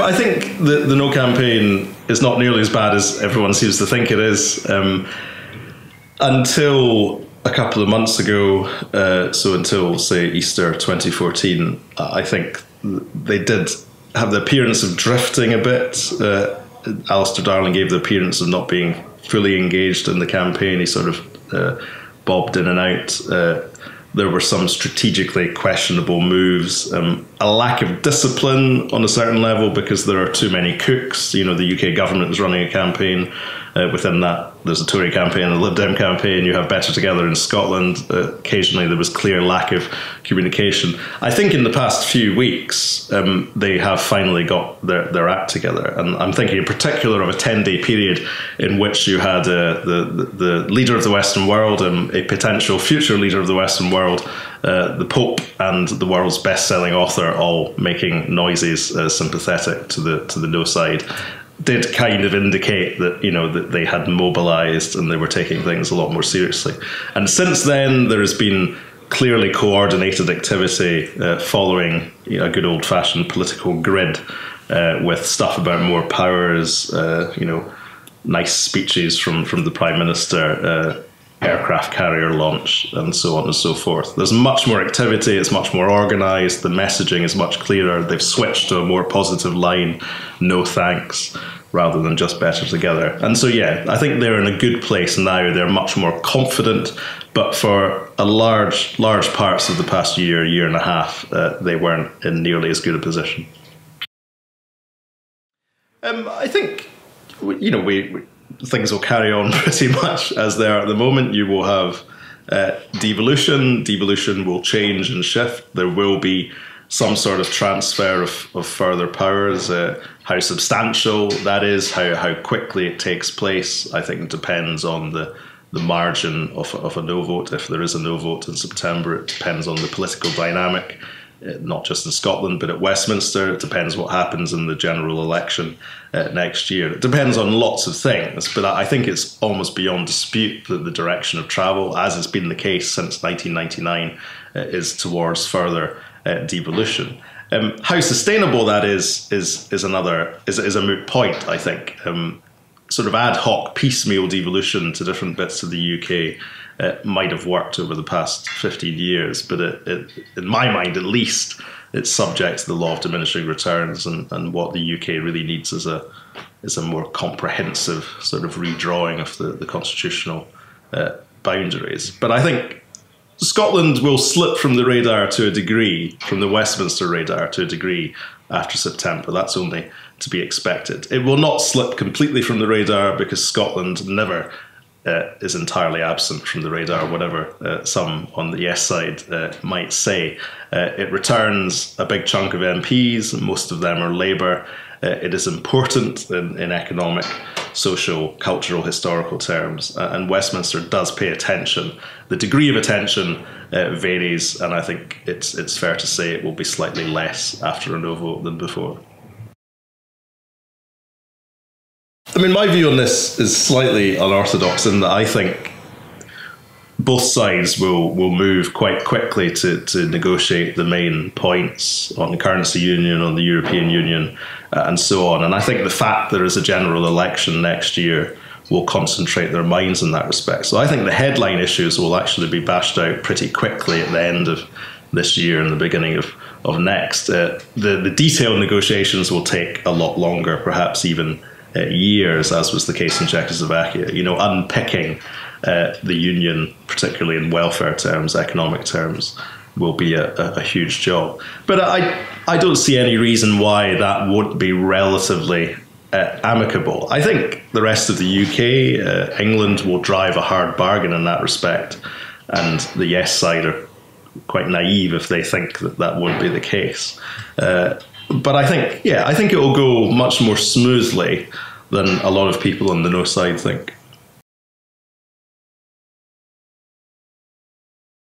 I think the No campaign is not nearly as bad as everyone seems to think it is. Until a couple of months ago, so until, say, Easter 2014, I think they did have the appearance of drifting a bit. Alistair Darling gave the appearance of not being fully engaged in the campaign. He sort of bobbed in and out. There were some strategically questionable moves, a lack of discipline on a certain level because there are too many cooks. You know, the UK government is running a campaign. Within that, there's a Tory campaign and a Lib Dem campaign. You have Better Together in Scotland. Occasionally, there was clear lack of communication. I think in the past few weeks, they have finally got their act together. And I'm thinking in particular of a 10-day period in which you had the leader of the Western world and a potential future leader of the Western world, the Pope and the world's best-selling author all making noises sympathetic to the no side. Did kind of indicate that, you know, that they had mobilised and they were taking things a lot more seriously. And since then, there has been clearly coordinated activity following, you know, a good old-fashioned political grid with stuff about more powers, you know, nice speeches from the Prime Minister, aircraft carrier launch, and so on and so forth. There's much more activity, it's much more organised, the messaging is much clearer, they've switched to a more positive line, no thanks, rather than just better together. And so, yeah, I think they're in a good place now, they're much more confident, but for a large parts of the past year and a half, they weren't in nearly as good a position. I think, you know, things will carry on pretty much as they are at the moment. You will have devolution. Devolution will change and shift. There will be some sort of transfer of further powers. How substantial that is, how quickly it takes place, I think depends on the margin of a no vote. If there is a no vote in September, it depends on the political dynamic, not just in Scotland, but at Westminster. It depends what happens in the general election next year. It depends on lots of things, but I think it's almost beyond dispute that the direction of travel, as has been the case since 1999, is towards further devolution. How sustainable that is a moot point, I think. Sort of ad hoc piecemeal devolution to different bits of the UK might have worked over the past 15 years, but it, in my mind at least, it's subject to the law of diminishing returns, and what the UK really needs is a more comprehensive sort of redrawing of the constitutional boundaries. But I think Scotland will slip from the radar to a degree, from the Westminster radar to a degree after September. That's only to be expected. It will not slip completely from the radar because Scotland never is entirely absent from the radar, whatever some on the yes side might say. It returns a big chunk of MPs, most of them are Labour. It is important in economic, social, cultural, historical terms, and Westminster does pay attention. The degree of attention varies, and I think it's fair to say it will be slightly less after a no vote than before. I mean, my view on this is slightly unorthodox in that I think both sides will move quite quickly to negotiate the main points on the currency union, on the European Union, and so on. And I think the fact there is a general election next year will concentrate their minds in that respect. So I think the headline issues will actually be bashed out pretty quickly at the end of this year and the beginning of next. The detailed negotiations will take a lot longer, perhaps even years, as was the case in Czechoslovakia. You know, unpicking the union, particularly in welfare terms, economic terms, will be a huge job. But I don't see any reason why that won't be relatively amicable. I think the rest of the UK, England, will drive a hard bargain in that respect, and the yes side are quite naive if they think that won't be the case. But I think it will go much more smoothly than a lot of people on the no side think.